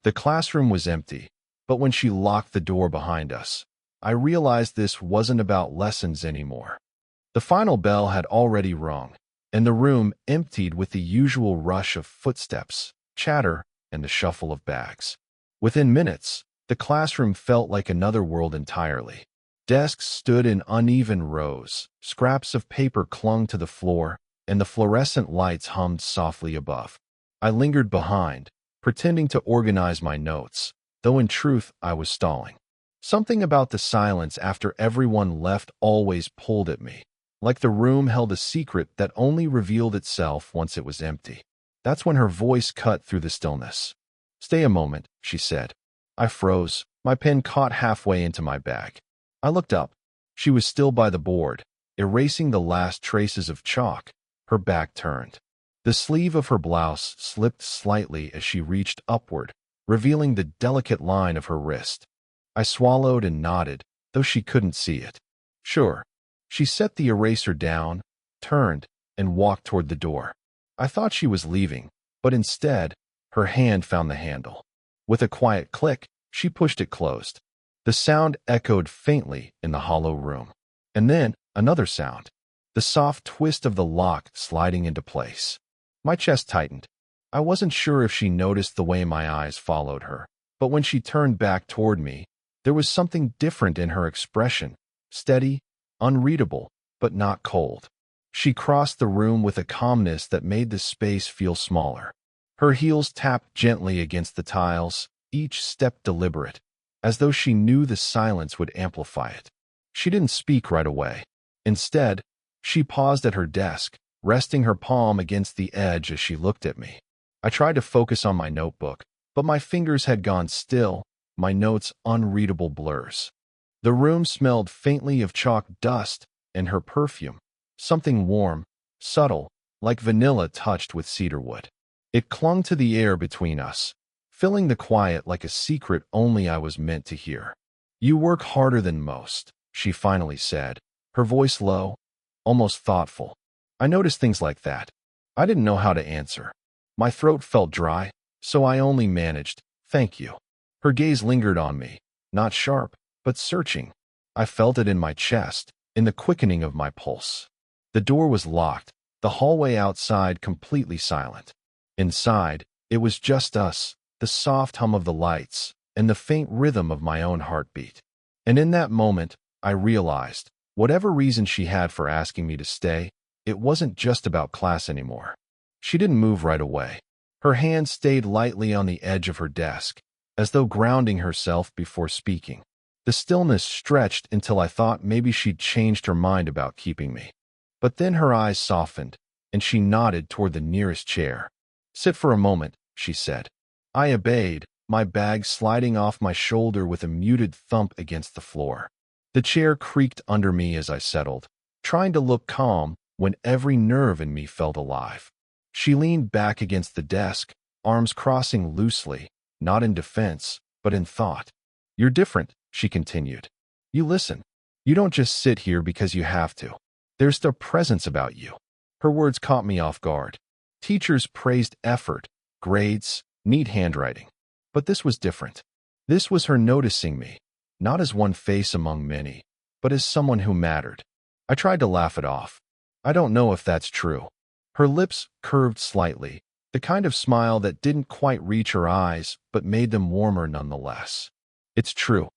The classroom was empty, but when she locked the door behind us, I realized this wasn't about lessons anymore. The final bell had already rung, and the room emptied with the usual rush of footsteps, chatter, and the shuffle of bags. Within minutes, the classroom felt like another world entirely. Desks stood in uneven rows, scraps of paper clung to the floor, and the fluorescent lights hummed softly above. I lingered behind, pretending to organize my notes, though in truth I was stalling. Something about the silence after everyone left always pulled at me, like the room held a secret that only revealed itself once it was empty. That's when her voice cut through the stillness. "Stay a moment," she said. I froze, my pen caught halfway into my bag. I looked up. She was still by the board, erasing the last traces of chalk, her back turned. The sleeve of her blouse slipped slightly as she reached upward, revealing the delicate line of her wrist. I swallowed and nodded, though she couldn't see it. "Sure." She set the eraser down, turned, and walked toward the door. I thought she was leaving, but instead, her hand found the handle. With a quiet click, she pushed it closed. The sound echoed faintly in the hollow room. And then, another sound. The soft twist of the lock sliding into place. My chest tightened. I wasn't sure if she noticed the way my eyes followed her, but when she turned back toward me, there was something different in her expression, steady, unreadable, but not cold. She crossed the room with a calmness that made the space feel smaller. Her heels tapped gently against the tiles, each step deliberate, as though she knew the silence would amplify it. She didn't speak right away. Instead, she paused at her desk, resting her palm against the edge as she looked at me. I tried to focus on my notebook, but my fingers had gone still, my notes unreadable blurs. The room smelled faintly of chalk dust and her perfume, something warm, subtle, like vanilla touched with cedarwood. It clung to the air between us, filling the quiet like a secret only I was meant to hear. "You work harder than most," she finally said, her voice low, almost thoughtful. I noticed things like that. I didn't know how to answer. My throat felt dry, so I only managed, "Thank you." Her gaze lingered on me, not sharp, but searching. I felt it in my chest, in the quickening of my pulse. The door was locked, the hallway outside completely silent. Inside, it was just us, the soft hum of the lights, and the faint rhythm of my own heartbeat. And in that moment, I realized, whatever reason she had for asking me to stay, it wasn't just about class anymore. She didn't move right away. Her hand stayed lightly on the edge of her desk, as though grounding herself before speaking. The stillness stretched until I thought maybe she'd changed her mind about keeping me. But then her eyes softened, and she nodded toward the nearest chair. "Sit for a moment," she said. I obeyed, my bag sliding off my shoulder with a muted thump against the floor. The chair creaked under me as I settled, trying to look calm when every nerve in me felt alive. She leaned back against the desk, arms crossing loosely, not in defense, but in thought. "You're different," she continued. "You listen. You don't just sit here because you have to. There's the presence about you." Her words caught me off guard. Teachers praised effort, grades, neat handwriting. But this was different. This was her noticing me, not as one face among many, but as someone who mattered. I tried to laugh it off. I don't know if that's true. Her lips curved slightly, the kind of smile that didn't quite reach her eyes but made them warmer nonetheless. "It's true.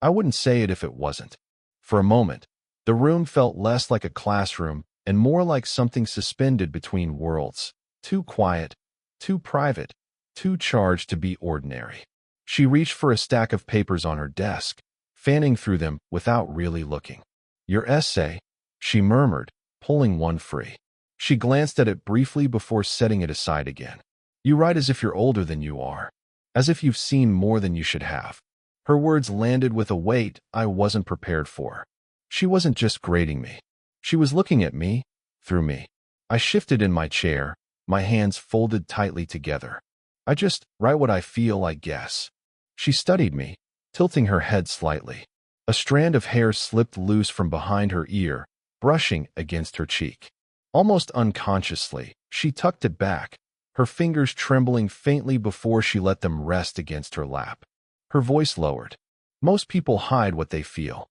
I wouldn't say it if it wasn't." For a moment, the room felt less like a classroom and more like something suspended between worlds, too quiet, too private, too charged to be ordinary. She reached for a stack of papers on her desk, fanning through them without really looking. "Your essay," she murmured, pulling one free. She glanced at it briefly before setting it aside again. "You write as if you're older than you are, as if you've seen more than you should have." Her words landed with a weight I wasn't prepared for. She wasn't just grading me. She was looking at me, through me. I shifted in my chair, my hands folded tightly together. "I just write what I feel, I guess." She studied me, tilting her head slightly. A strand of hair slipped loose from behind her ear, brushing against her cheek. Almost unconsciously, she tucked it back, her fingers trembling faintly before she let them rest against her lap. Her voice lowered. Most people hide what they feel.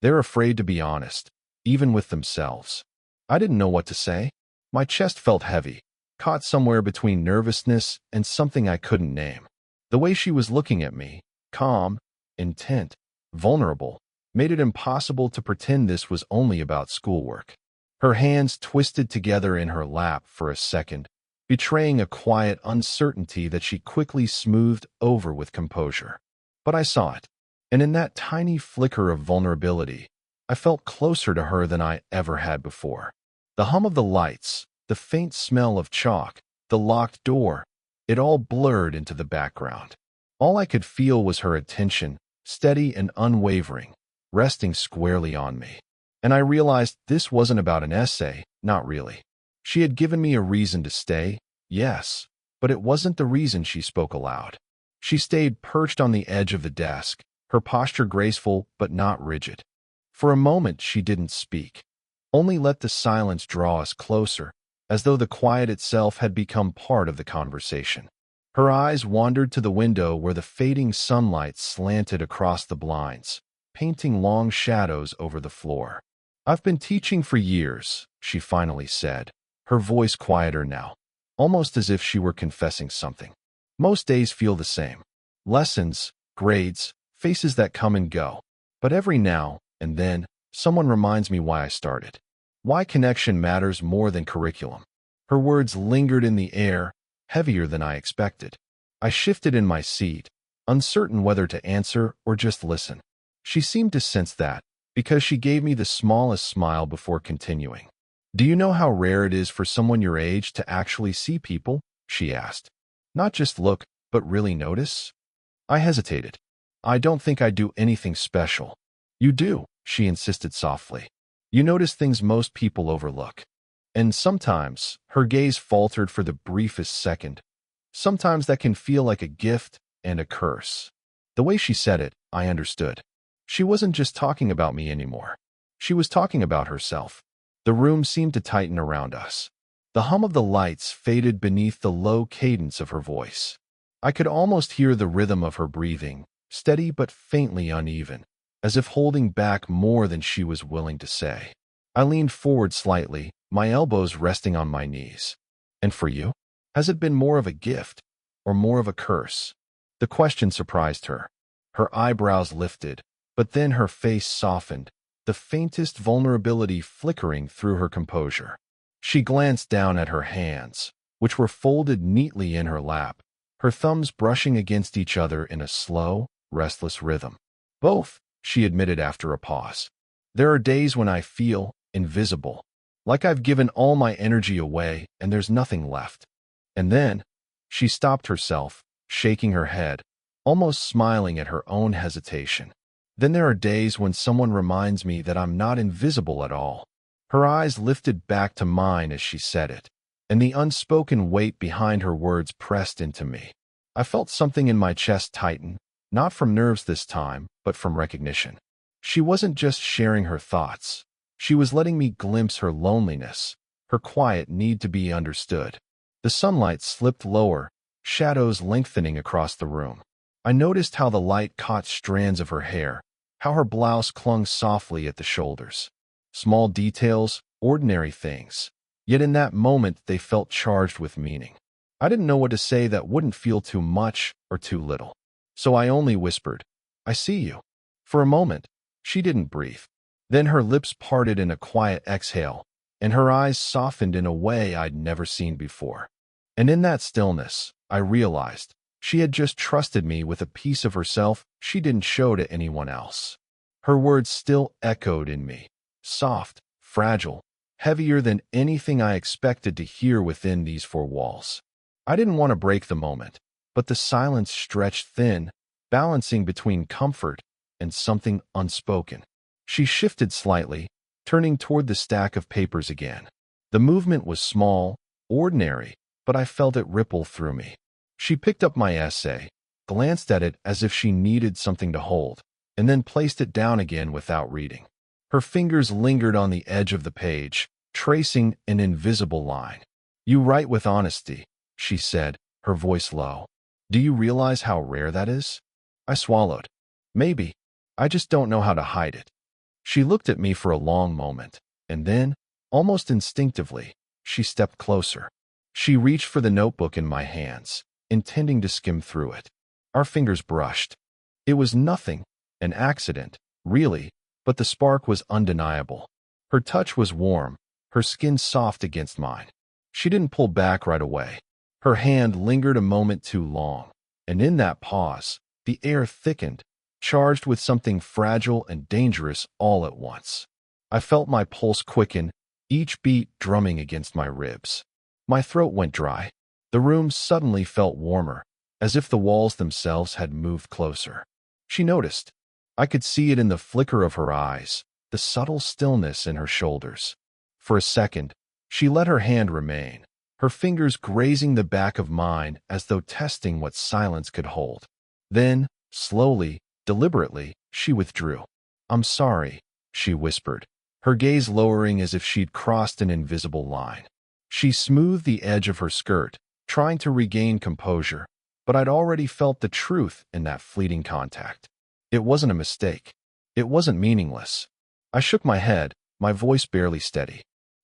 They're afraid to be honest, even with themselves. I didn't know what to say. My chest felt heavy, caught somewhere between nervousness and something I couldn't name. The way she was looking at me, calm, intent, vulnerable, made it impossible to pretend this was only about schoolwork. Her hands twisted together in her lap for a second, betraying a quiet uncertainty that she quickly smoothed over with composure. But I saw it, and in that tiny flicker of vulnerability, I felt closer to her than I ever had before. The hum of the lights, the faint smell of chalk, the locked door, it all blurred into the background. All I could feel was her attention, steady and unwavering, resting squarely on me. And I realized this wasn't about an essay, not really. She had given me a reason to stay, yes, but it wasn't the reason she spoke aloud. She stayed perched on the edge of the desk, her posture graceful but not rigid. For a moment she didn't speak, only let the silence draw us closer, as though the quiet itself had become part of the conversation. Her eyes wandered to the window where the fading sunlight slanted across the blinds, painting long shadows over the floor. "I've been teaching for years," she finally said, her voice quieter now, almost as if she were confessing something. "Most days feel the same. Lessons, grades, faces that come and go. But every now and then, someone reminds me why I started. Why connection matters more than curriculum." Her words lingered in the air, heavier than I expected. I shifted in my seat, uncertain whether to answer or just listen. She seemed to sense that, because she gave me the smallest smile before continuing. "Do you know how rare it is for someone your age to actually see people?" she asked. "Not just look, but really notice?" I hesitated. "I don't think I do anything special." "You do," she insisted softly. "You notice things most people overlook." And sometimes, her gaze faltered for the briefest second. Sometimes that can feel like a gift and a curse. The way she said it, I understood. She wasn't just talking about me anymore. She was talking about herself. The room seemed to tighten around us. The hum of the lights faded beneath the low cadence of her voice. I could almost hear the rhythm of her breathing, steady but faintly uneven, as if holding back more than she was willing to say. I leaned forward slightly, my elbows resting on my knees. "And for you? Has it been more of a gift, or more of a curse?" The question surprised her. Her eyebrows lifted, but then her face softened, the faintest vulnerability flickering through her composure. She glanced down at her hands, which were folded neatly in her lap, her thumbs brushing against each other in a slow, restless rhythm. "Both," she admitted after a pause. "There are days when I feel invisible, like I've given all my energy away and there's nothing left. And then," she stopped herself, shaking her head, almost smiling at her own hesitation. "Then there are days when someone reminds me that I'm not invisible at all." Her eyes lifted back to mine as she said it, and the unspoken weight behind her words pressed into me. I felt something in my chest tighten, not from nerves this time, but from recognition. She wasn't just sharing her thoughts. She was letting me glimpse her loneliness, her quiet need to be understood. The sunlight slipped lower, shadows lengthening across the room. I noticed how the light caught strands of her hair, how her blouse clung softly at the shoulders. Small details, ordinary things. Yet in that moment they felt charged with meaning. I didn't know what to say that wouldn't feel too much or too little. So I only whispered, "I see you." For a moment, she didn't breathe. Then her lips parted in a quiet exhale, and her eyes softened in a way I'd never seen before. And in that stillness, I realized she had just trusted me with a piece of herself she didn't show to anyone else. Her words still echoed in me, soft, fragile, heavier than anything I expected to hear within these four walls. I didn't want to break the moment, but the silence stretched thin, balancing between comfort and something unspoken. She shifted slightly, turning toward the stack of papers again. The movement was small, ordinary, but I felt it ripple through me. She picked up my essay, glanced at it as if she needed something to hold, and then placed it down again without reading. Her fingers lingered on the edge of the page, tracing an invisible line. "You write with honesty," she said, her voice low. Do you realize how rare that is? I swallowed. Maybe. I just don't know how to hide it. She looked at me for a long moment, and then, almost instinctively, she stepped closer. She reached for the notebook in my hands, intending to skim through it. Our fingers brushed. It was nothing, an accident, really, but the spark was undeniable. Her touch was warm, her skin soft against mine. She didn't pull back right away. Her hand lingered a moment too long, and in that pause, the air thickened, charged with something fragile and dangerous all at once. I felt my pulse quicken, each beat drumming against my ribs. My throat went dry. The room suddenly felt warmer, as if the walls themselves had moved closer. She noticed. I could see it in the flicker of her eyes, the subtle stillness in her shoulders. For a second, she let her hand remain, her fingers grazing the back of mine as though testing what silence could hold. Then, slowly, deliberately, she withdrew. I'm sorry, she whispered, her gaze lowering as if she'd crossed an invisible line. She smoothed the edge of her skirt, trying to regain composure, but I'd already felt the truth in that fleeting contact. It wasn't a mistake. It wasn't meaningless. I shook my head, my voice barely steady.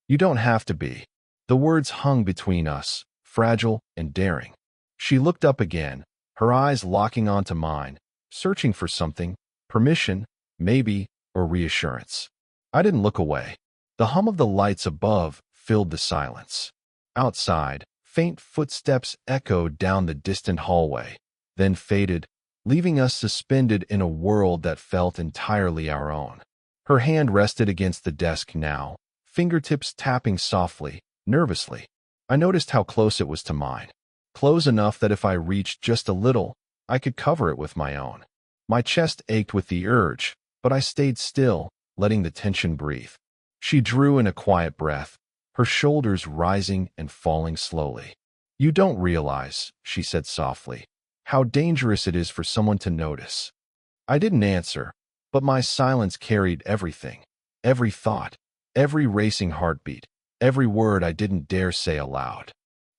You don't have to be. The words hung between us, fragile and daring. She looked up again, her eyes locking onto mine, searching for something, permission, maybe, or reassurance. I didn't look away. The hum of the lights above filled the silence. Outside, faint footsteps echoed down the distant hallway, then faded, leaving us suspended in a world that felt entirely our own. Her hand rested against the desk now, fingertips tapping softly, nervously. I noticed how close it was to mine. Close enough that if I reached just a little, I could cover it with my own. My chest ached with the urge, but I stayed still, letting the tension breathe. She drew in a quiet breath, her shoulders rising and falling slowly. You don't realize, she said softly, how dangerous it is for someone to notice. I didn't answer, but my silence carried everything, every thought, every racing heartbeat, every word I didn't dare say aloud.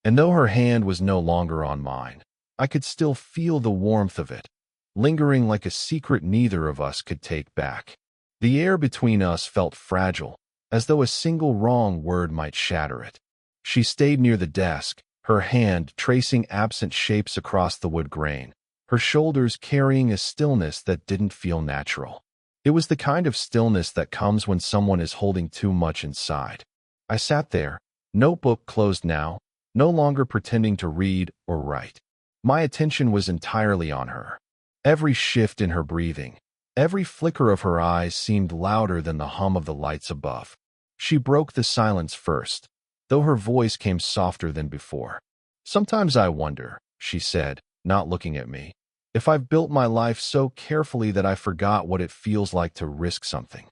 And though her hand was no longer on mine, I could still feel the warmth of it, lingering like a secret neither of us could take back. The air between us felt fragile, as though a single wrong word might shatter it. She stayed near the desk, her hand tracing absent shapes across the wood grain, her shoulders carrying a stillness that didn't feel natural. It was the kind of stillness that comes when someone is holding too much inside. I sat there, notebook closed now, no longer pretending to read or write. My attention was entirely on her. Every shift in her breathing, every flicker of her eyes seemed louder than the hum of the lights above. She broke the silence first, though her voice came softer than before. Sometimes I wonder, she said, not looking at me, if I've built my life so carefully that I forgot what it feels like to risk something.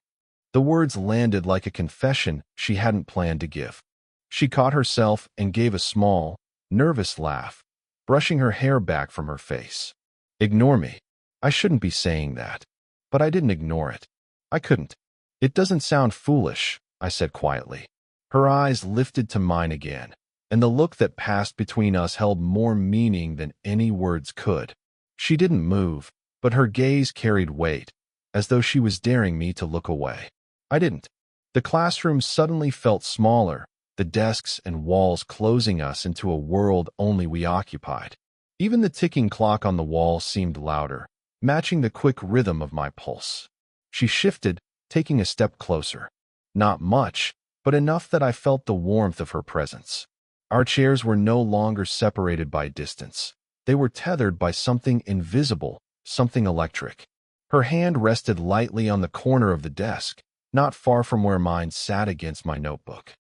The words landed like a confession she hadn't planned to give. She caught herself and gave a small, nervous laugh, brushing her hair back from her face. Ignore me. I shouldn't be saying that. But I didn't ignore it. I couldn't. It doesn't sound foolish, I said quietly. Her eyes lifted to mine again, and the look that passed between us held more meaning than any words could. She didn't move, but her gaze carried weight, as though she was daring me to look away. I didn't. The classroom suddenly felt smaller, the desks and walls closing us into a world only we occupied. Even the ticking clock on the wall seemed louder, matching the quick rhythm of my pulse. She shifted, taking a step closer. Not much, but enough that I felt the warmth of her presence. Our chairs were no longer separated by distance. They were tethered by something invisible, something electric. Her hand rested lightly on the corner of the desk, not far from where mine sat against my notebook.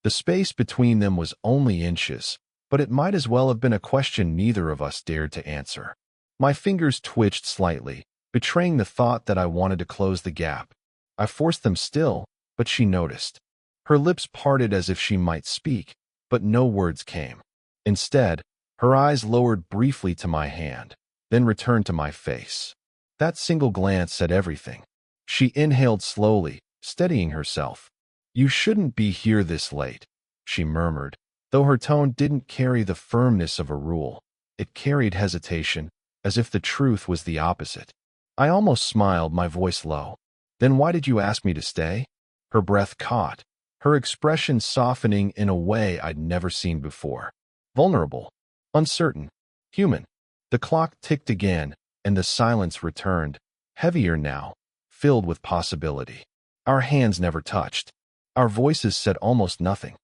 The space between them was only inches, but it might as well have been a question neither of us dared to answer. My fingers twitched slightly, betraying the thought that I wanted to close the gap. I forced them still, but she noticed. Her lips parted as if she might speak, but no words came. Instead, her eyes lowered briefly to my hand, then returned to my face. That single glance said everything. She inhaled slowly, steadying herself. You shouldn't be here this late, she murmured, Though her tone didn't carry the firmness of a rule, it carried hesitation, as if the truth was the opposite. I almost smiled, my voice low. Then why did you ask me to stay? Her breath caught, her expression softening in a way I'd never seen before. Vulnerable, uncertain, human. The clock ticked again, and the silence returned, heavier now, filled with possibility. Our hands never touched. Our voices said almost nothing.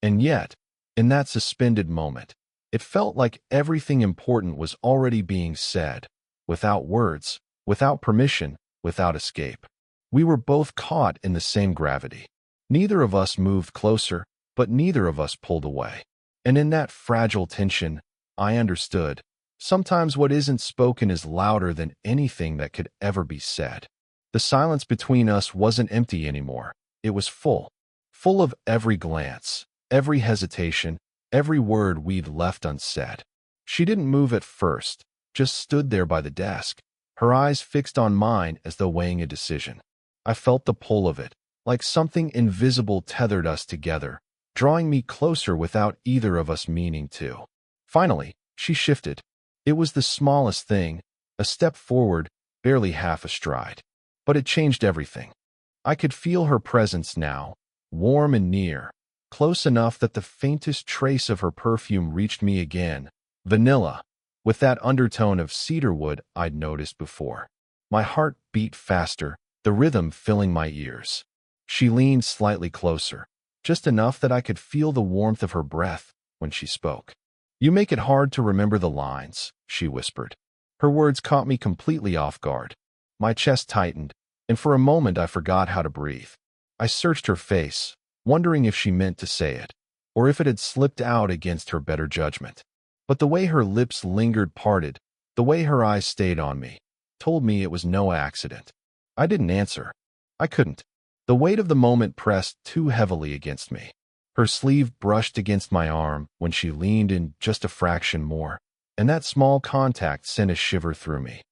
And yet, in that suspended moment, it felt like everything important was already being said, without words, without permission, without escape. We were both caught in the same gravity. Neither of us moved closer, but neither of us pulled away. And in that fragile tension, I understood. Sometimes what isn't spoken is louder than anything that could ever be said. The silence between us wasn't empty anymore. It was full. Full of every glance, every hesitation, every word we'd left unsaid. She didn't move at first, just stood there by the desk, her eyes fixed on mine as though weighing a decision. I felt the pull of it, like something invisible tethered us together, drawing me closer without either of us meaning to. Finally, she shifted. It was the smallest thing, a step forward, barely half a stride. But it changed everything. I could feel her presence now, warm and near, close enough that the faintest trace of her perfume reached me again, vanilla, with that undertone of cedarwood I'd noticed before. My heart beat faster, the rhythm filling my ears. She leaned slightly closer, just enough that I could feel the warmth of her breath when she spoke. "You make it hard to remember the lines," she whispered. Her words caught me completely off guard. My chest tightened, and for a moment I forgot how to breathe. I searched her face, wondering if she meant to say it, or if it had slipped out against her better judgment. But the way her lips lingered parted, the way her eyes stayed on me, told me it was no accident. I didn't answer. I couldn't. The weight of the moment pressed too heavily against me. Her sleeve brushed against my arm when she leaned in just a fraction more, and that small contact sent a shiver through me.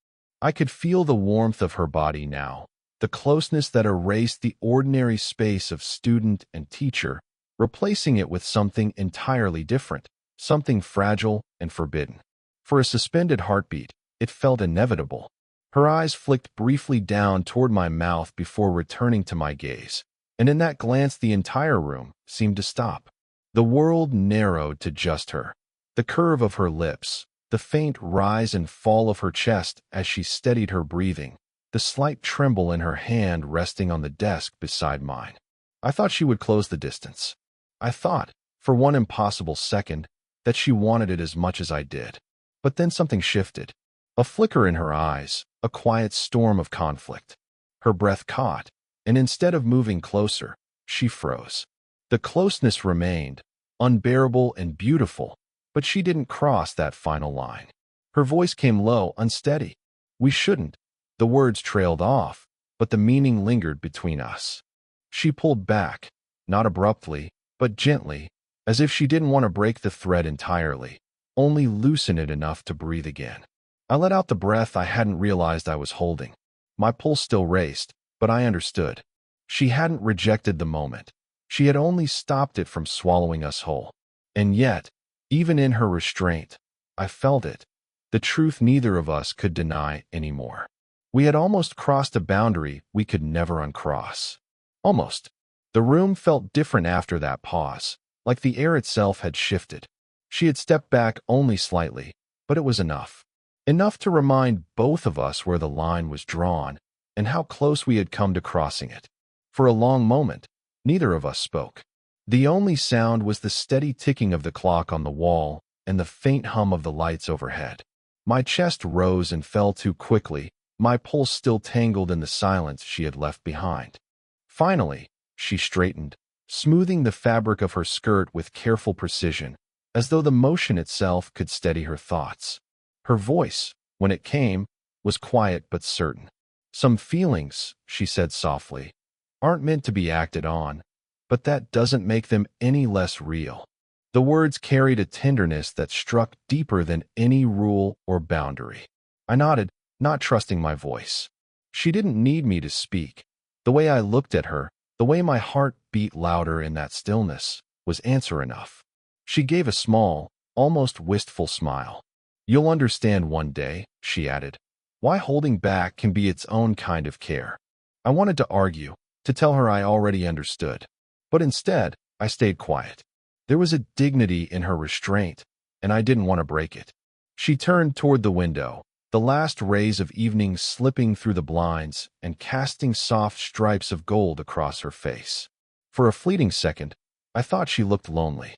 I could feel the warmth of her body now, the closeness that erased the ordinary space of student and teacher, replacing it with something entirely different, something fragile and forbidden. For a suspended heartbeat, it felt inevitable. Her eyes flicked briefly down toward my mouth before returning to my gaze, and in that glance the entire room seemed to stop. The world narrowed to just her. The curve of her lips, the faint rise and fall of her chest as she steadied her breathing, the slight tremble in her hand resting on the desk beside mine. I thought she would close the distance. I thought, for one impossible second, that she wanted it as much as I did. But then something shifted. A flicker in her eyes, a quiet storm of conflict. Her breath caught, and instead of moving closer, she froze. The closeness remained, unbearable and beautiful, but she didn't cross that final line. Her voice came low, unsteady. "We shouldn't." The words trailed off, but the meaning lingered between us. She pulled back, not abruptly, but gently, as if she didn't want to break the thread entirely, only loosen it enough to breathe again. I let out the breath I hadn't realized I was holding. My pulse still raced, but I understood. She hadn't rejected the moment. She had only stopped it from swallowing us whole. And yet, even in her restraint, I felt it. The truth neither of us could deny anymore. We had almost crossed a boundary we could never uncross. Almost. The room felt different after that pause, like the air itself had shifted. She had stepped back only slightly, but it was enough. Enough to remind both of us where the line was drawn and how close we had come to crossing it. For a long moment, neither of us spoke. The only sound was the steady ticking of the clock on the wall and the faint hum of the lights overhead. My chest rose and fell too quickly, my pulse still tangled in the silence she had left behind. Finally, she straightened, smoothing the fabric of her skirt with careful precision, as though the motion itself could steady her thoughts. Her voice, when it came, was quiet but certain. "Some feelings," she said softly, "aren't meant to be acted on, but that doesn't make them any less real." The words carried a tenderness that struck deeper than any rule or boundary. I nodded, not trusting my voice. She didn't need me to speak. The way I looked at her, the way my heart beat louder in that stillness, was answer enough. She gave a small, almost wistful smile. You'll understand one day, she added. Why holding back can be its own kind of care. I wanted to argue, to tell her I already understood. But instead, I stayed quiet. There was a dignity in her restraint, and I didn't want to break it. She turned toward the window, the last rays of evening slipping through the blinds and casting soft stripes of gold across her face. For a fleeting second, I thought she looked lonely.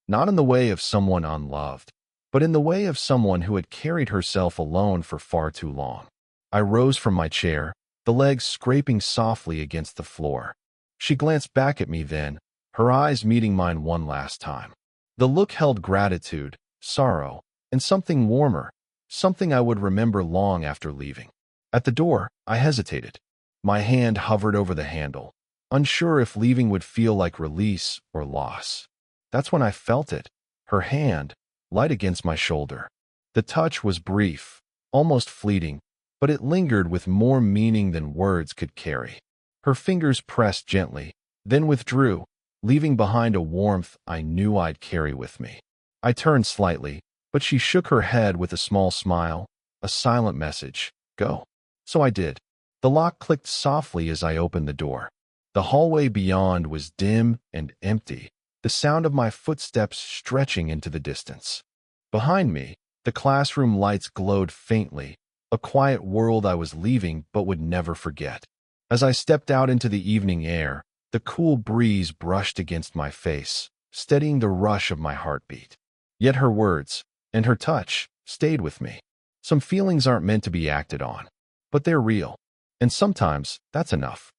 Not in the way of someone unloved, but in the way of someone who had carried herself alone for far too long. I rose from my chair, the legs scraping softly against the floor. She glanced back at me then, her eyes meeting mine one last time. The look held gratitude, sorrow, and something warmer, something I would remember long after leaving. At the door, I hesitated. My hand hovered over the handle, unsure if leaving would feel like release or loss. That's when I felt it, her hand, light against my shoulder. The touch was brief, almost fleeting, but it lingered with more meaning than words could carry. Her fingers pressed gently, then withdrew, leaving behind a warmth I knew I'd carry with me. I turned slightly, but she shook her head with a small smile, a silent message, go. So I did. The lock clicked softly as I opened the door. The hallway beyond was dim and empty, the sound of my footsteps stretching into the distance. Behind me, the classroom lights glowed faintly, a quiet world I was leaving but would never forget. As I stepped out into the evening air, the cool breeze brushed against my face, steadying the rush of my heartbeat. Yet her words, and her touch, stayed with me. Some feelings aren't meant to be acted on, but they're real, and sometimes that's enough.